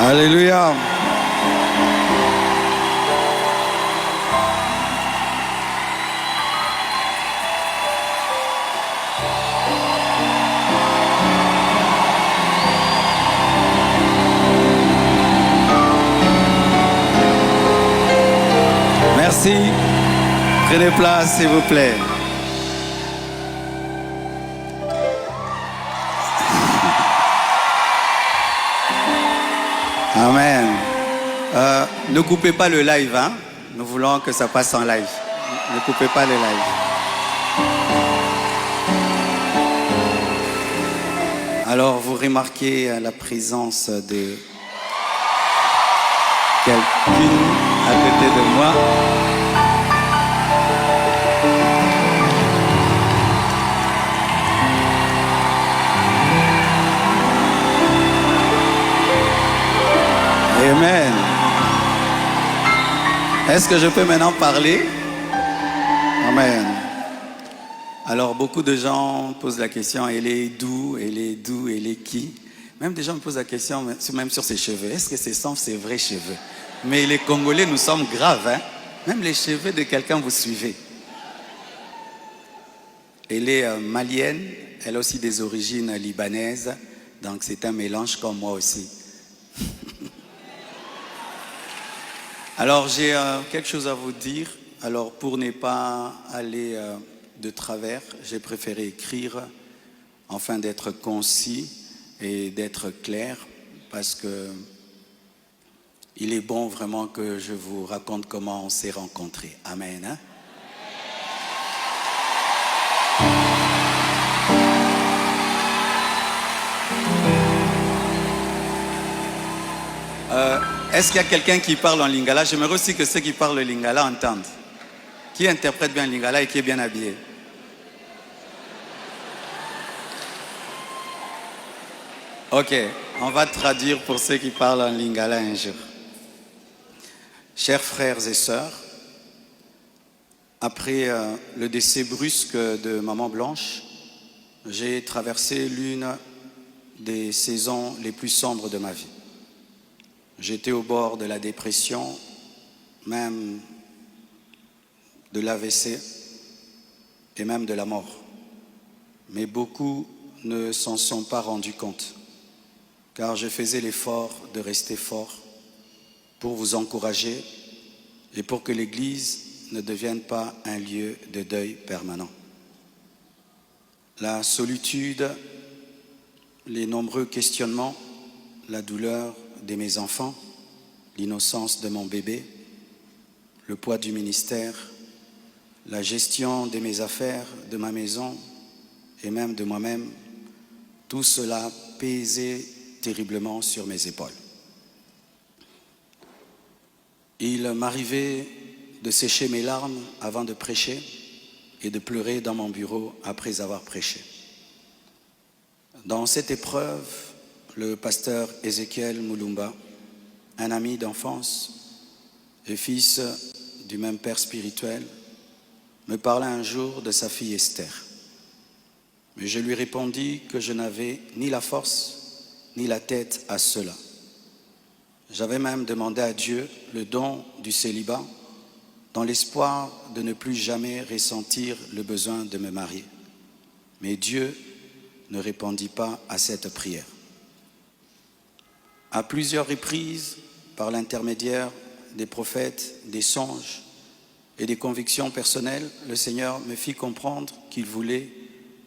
Alléluia. Merci. Prenez place, s'il vous plaît. Amen. Ne coupez pas le live, hein? Nous voulons que ça passe en live. Ne coupez pas le live. Alors, vous remarquez la présence de quelqu'un à côté de moi. Amen. Est-ce que je peux maintenant parler? Amen. Alors, beaucoup de gens posent la question, elle est d'où, elle est d'où, elle est qui? Même des gens me posent la question, même sur ses cheveux. Est-ce que ce sont ses vrais cheveux? Mais les Congolais, nous sommes graves, hein? Même les cheveux de quelqu'un, vous suivez. Elle est malienne, elle a aussi des origines libanaises, donc c'est un mélange comme moi aussi. Alors, j'ai quelque chose à vous dire. Alors, pour ne pas aller de travers, j'ai préféré écrire afin d'être concis et d'être clair, parce que il est bon vraiment que je vous raconte comment on s'est rencontrés. Amen. Hein? Est-ce qu'il y a quelqu'un qui parle en lingala? J'aimerais aussi que ceux qui parlent le lingala entendent. Qui interprète bien le lingala et qui est bien habillé? Ok, on va traduire pour ceux qui parlent en lingala un jour. Chers frères et sœurs, après le décès brusque de Maman Blanche, j'ai traversé l'une des saisons les plus sombres de ma vie. J'étais au bord de la dépression, même de l'AVC et même de la mort. Mais beaucoup ne s'en sont pas rendus compte, car je faisais l'effort de rester fort pour vous encourager et pour que l'Église ne devienne pas un lieu de deuil permanent. La solitude, les nombreux questionnements, la douleur de mes enfants, l'innocence de mon bébé, le poids du ministère, la gestion de mes affaires, de ma maison et même de moi-même, tout cela pesait terriblement sur mes épaules. Il m'arrivait de sécher mes larmes avant de prêcher et de pleurer dans mon bureau après avoir prêché. Dans cette épreuve, le pasteur Ézéchiel Moulumba, un ami d'enfance et fils du même père spirituel, me parla un jour de sa fille Esther. Mais je lui répondis que je n'avais ni la force ni la tête à cela. J'avais même demandé à Dieu le don du célibat dans l'espoir de ne plus jamais ressentir le besoin de me marier. Mais Dieu ne répondit pas à cette prière. À plusieurs reprises, par l'intermédiaire des prophètes, des songes et des convictions personnelles, le Seigneur me fit comprendre qu'il voulait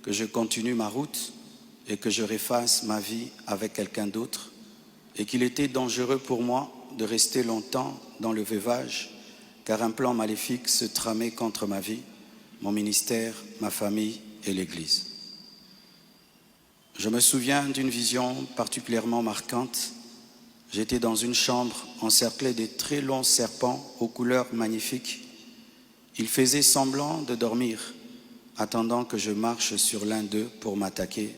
que je continue ma route et que je refasse ma vie avec quelqu'un d'autre, et qu'il était dangereux pour moi de rester longtemps dans le veuvage, car un plan maléfique se tramait contre ma vie, mon ministère, ma famille et l'Église. Je me souviens d'une vision particulièrement marquante. J'étais dans une chambre encerclée de très longs serpents aux couleurs magnifiques. Ils faisaient semblant de dormir, attendant que je marche sur l'un d'eux pour m'attaquer.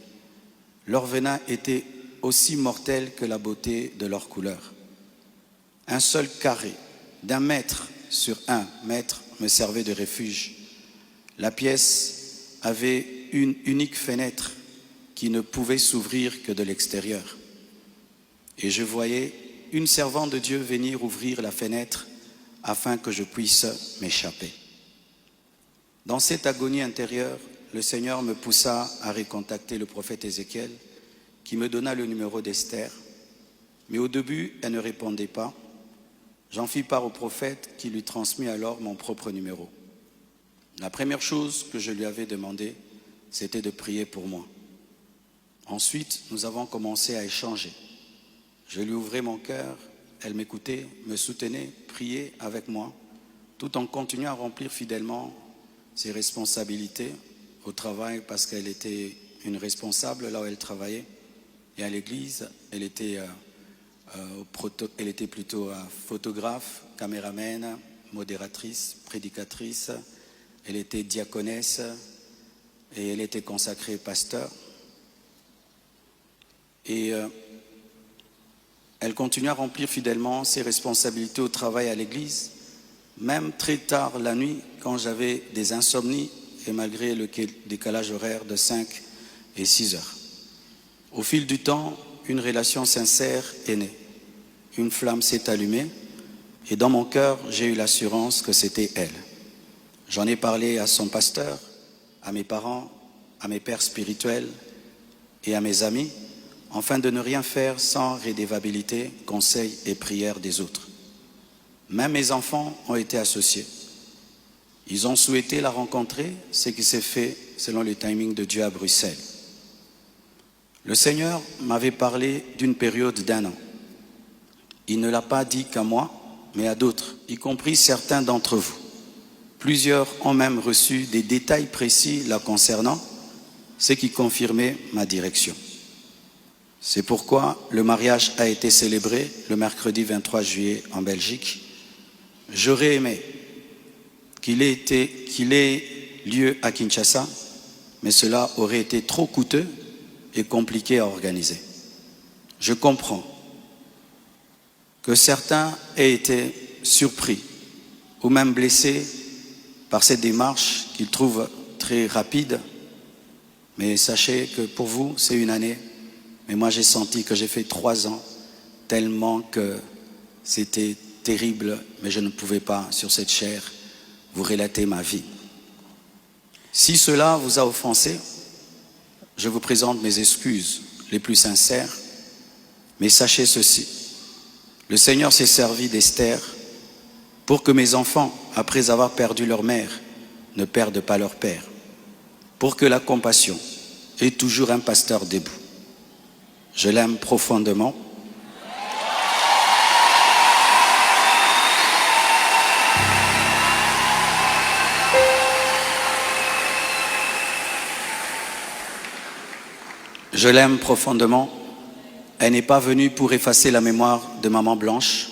Leur venin était aussi mortel que la beauté de leur couleur. Un seul carré d'1 mètre sur 1 mètre me servait de refuge. La pièce avait une unique fenêtre qui ne pouvait s'ouvrir que de l'extérieur. Et je voyais une servante de Dieu venir ouvrir la fenêtre afin que je puisse m'échapper. Dans cette agonie intérieure, le Seigneur me poussa à recontacter le prophète Ézéchiel, qui me donna le numéro d'Esther. Mais au début, elle ne répondait pas. J'en fis part au prophète qui lui transmit alors mon propre numéro. La première chose que je lui avais demandé, c'était de prier pour moi. Ensuite, nous avons commencé à échanger. Je lui ouvrais mon cœur, elle m'écoutait, me soutenait, priait avec moi, tout en continuant à remplir fidèlement ses responsabilités au travail, parce qu'elle était une responsable là où elle travaillait. Et à l'église, elle était plutôt photographe, caméraman, modératrice, prédicatrice. Elle était diaconesse et elle était consacrée pasteur. Et elle continue à remplir fidèlement ses responsabilités au travail à l'église, même très tard la nuit, quand j'avais des insomnies et malgré le décalage horaire de 5 et 6 heures. Au fil du temps, une relation sincère est née. Une flamme s'est allumée et dans mon cœur, j'ai eu l'assurance que c'était elle. J'en ai parlé à son pasteur, à mes parents, à mes pères spirituels et à mes amis, afin de ne rien faire sans rédévabilité, conseil et prière des autres. Même mes enfants ont été associés. Ils ont souhaité la rencontrer, ce qui s'est fait selon le timing de Dieu à Bruxelles. Le Seigneur m'avait parlé d'une période d'1 an. Il ne l'a pas dit qu'à moi, mais à d'autres, y compris certains d'entre vous. Plusieurs ont même reçu des détails précis la concernant, ce qui confirmait ma direction. C'est pourquoi le mariage a été célébré le mercredi 23 juillet en Belgique. J'aurais aimé qu'il ait lieu à Kinshasa, mais cela aurait été trop coûteux et compliqué à organiser. Je comprends que certains aient été surpris ou même blessés par cette démarche qu'ils trouvent très rapide, mais sachez que pour vous, c'est une année. Mais moi, j'ai senti que j'ai fait 3 ans, tellement que c'était terrible, mais je ne pouvais pas, sur cette chair, vous relater ma vie. Si cela vous a offensé, je vous présente mes excuses les plus sincères, mais sachez ceci. Le Seigneur s'est servi d'Esther pour que mes enfants, après avoir perdu leur mère, ne perdent pas leur père, pour que la compassion ait toujours un pasteur debout. Je l'aime profondément. Je l'aime profondément. Elle n'est pas venue pour effacer la mémoire de Maman Blanche,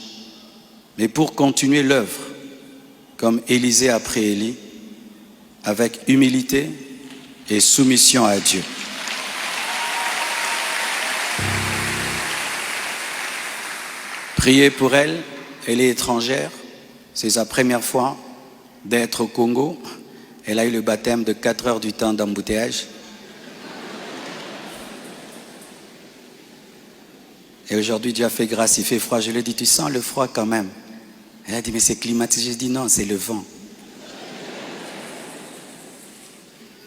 mais pour continuer l'œuvre, comme Élisée après Élie, avec humilité et soumission à Dieu. Priez pour elle, elle est étrangère, c'est sa première fois d'être au Congo. Elle a eu le baptême de 4 heures du temps d'embouteillage. Et aujourd'hui, Dieu a fait grâce, il fait froid. Je lui ai dit, tu sens le froid quand même? Elle a dit, mais c'est climatisé. J'ai dit, non, c'est le vent.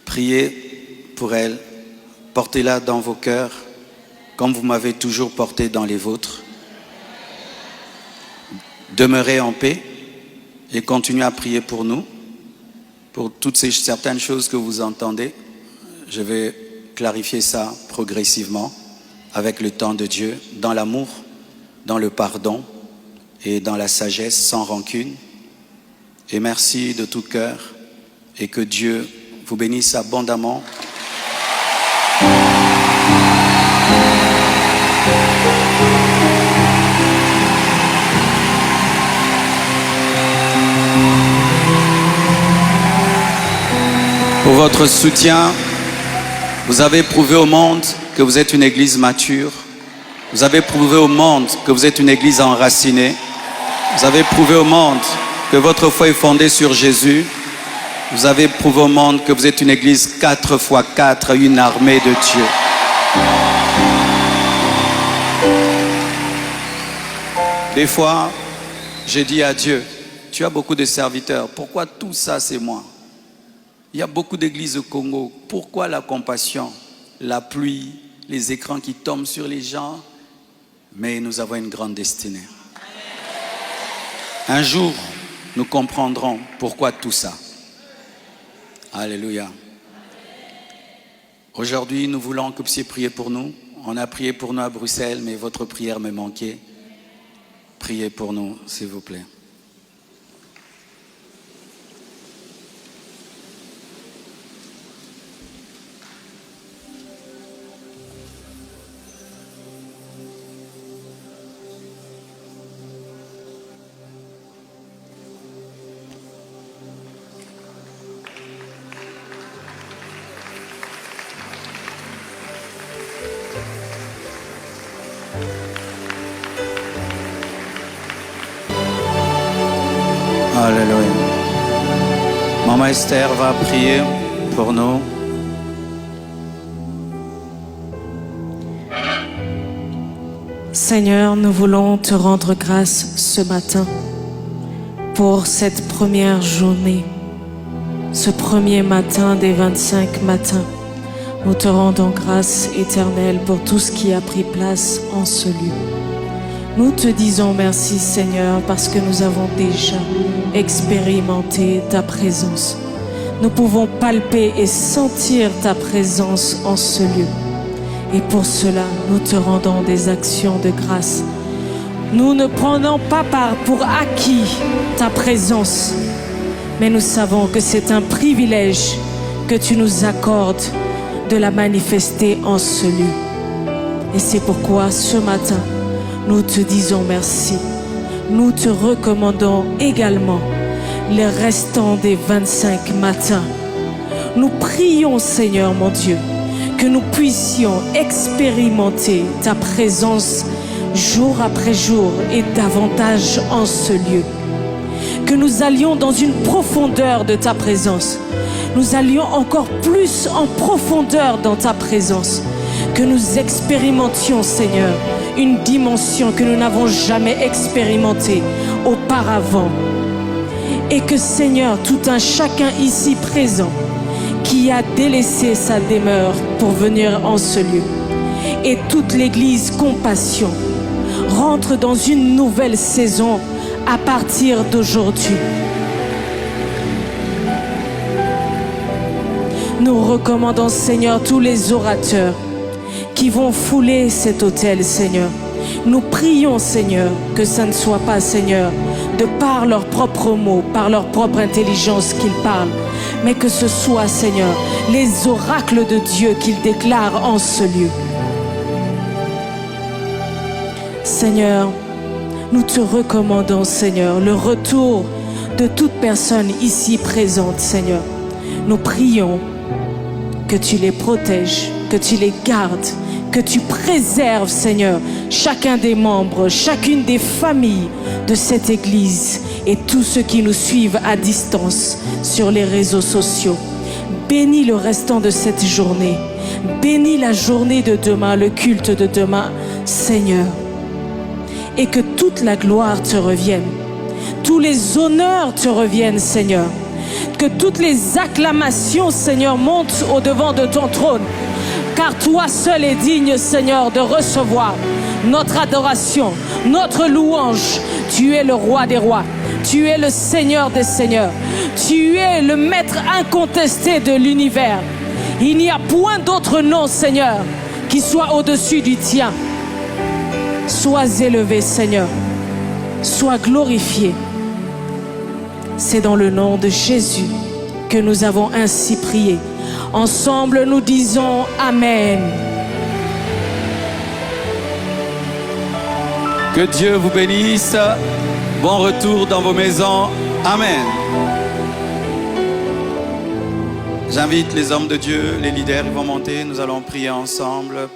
Priez pour elle, portez-la dans vos cœurs, comme vous m'avez toujours porté dans les vôtres. Demeurez en paix et continuez à prier pour nous, pour toutes ces certaines choses que vous entendez. Je vais clarifier ça progressivement avec le temps de Dieu, dans l'amour, dans le pardon et dans la sagesse sans rancune. Et merci de tout cœur et que Dieu vous bénisse abondamment. Pour votre soutien, vous avez prouvé au monde que vous êtes une église mature. Vous avez prouvé au monde que vous êtes une église enracinée. Vous avez prouvé au monde que votre foi est fondée sur Jésus. Vous avez prouvé au monde que vous êtes une église 4x4, une armée de Dieu. Des fois, j'ai dit à Dieu, tu as beaucoup de serviteurs, pourquoi tout ça c'est moi? Il y a beaucoup d'églises au Congo, pourquoi la compassion, la pluie, les écrans qui tombent sur les gens? Mais nous avons une grande destinée. Un jour, nous comprendrons pourquoi tout ça. Alléluia. Aujourd'hui, nous voulons que vous puissiez prier pour nous. On a prié pour nous à Bruxelles, mais votre prière me manquait. Priez pour nous, s'il vous plaît. Alléluia. Maman Esther va prier pour nous. Seigneur, nous voulons te rendre grâce ce matin pour cette première journée, ce premier matin des 25 matins. Nous te rendons grâce éternelle pour tout ce qui a pris place en ce lieu. Nous te disons merci Seigneur parce que nous avons déjà expérimenté ta présence. Nous pouvons palper et sentir ta présence en ce lieu. Et pour cela, nous te rendons des actions de grâce. Nous ne prenons pas part pour acquis ta présence, mais nous savons que c'est un privilège que tu nous accordes de la manifester en ce lieu. Et c'est pourquoi ce matin, nous te disons merci. Nous te recommandons également les restants des 25 matins. Nous prions, Seigneur mon Dieu, que nous puissions expérimenter ta présence jour après jour et davantage en ce lieu. Que nous allions dans une profondeur de ta présence. Nous allions encore plus en profondeur dans ta présence. Que nous expérimentions, Seigneur, une dimension que nous n'avons jamais expérimentée auparavant. Et que, Seigneur, tout un chacun ici présent qui a délaissé sa demeure pour venir en ce lieu, et toute l'Église Compassion rentre dans une nouvelle saison à partir d'aujourd'hui. Nous recommandons, Seigneur, tous les orateurs qui vont fouler cet autel, Seigneur. Nous prions, Seigneur, que ça ne soit pas, Seigneur, de par leurs propres mots, par leur propre intelligence qu'ils parlent, mais que ce soit, Seigneur, les oracles de Dieu qu'ils déclarent en ce lieu. Seigneur, nous te recommandons, Seigneur, le retour de toute personne ici présente, Seigneur. Nous prions que tu les protèges, que tu les gardes, que tu préserves, Seigneur, chacun des membres, chacune des familles de cette Église et tous ceux qui nous suivent à distance sur les réseaux sociaux. Bénis le restant de cette journée. Bénis la journée de demain, le culte de demain, Seigneur. Et que toute la gloire te revienne. Tous les honneurs te reviennent, Seigneur. Que toutes les acclamations, Seigneur, montent au-devant de ton trône. Car toi seul es digne, Seigneur, de recevoir notre adoration, notre louange. Tu es le roi des rois. Tu es le Seigneur des seigneurs. Tu es le maître incontesté de l'univers. Il n'y a point d'autre nom, Seigneur, qui soit au-dessus du tien. Sois élevé, Seigneur. Sois glorifié. C'est dans le nom de Jésus que nous avons ainsi prié. Ensemble, nous disons Amen. Que Dieu vous bénisse. Bon retour dans vos maisons. Amen. J'invite les hommes de Dieu, les leaders, ils vont monter. Nous allons prier ensemble.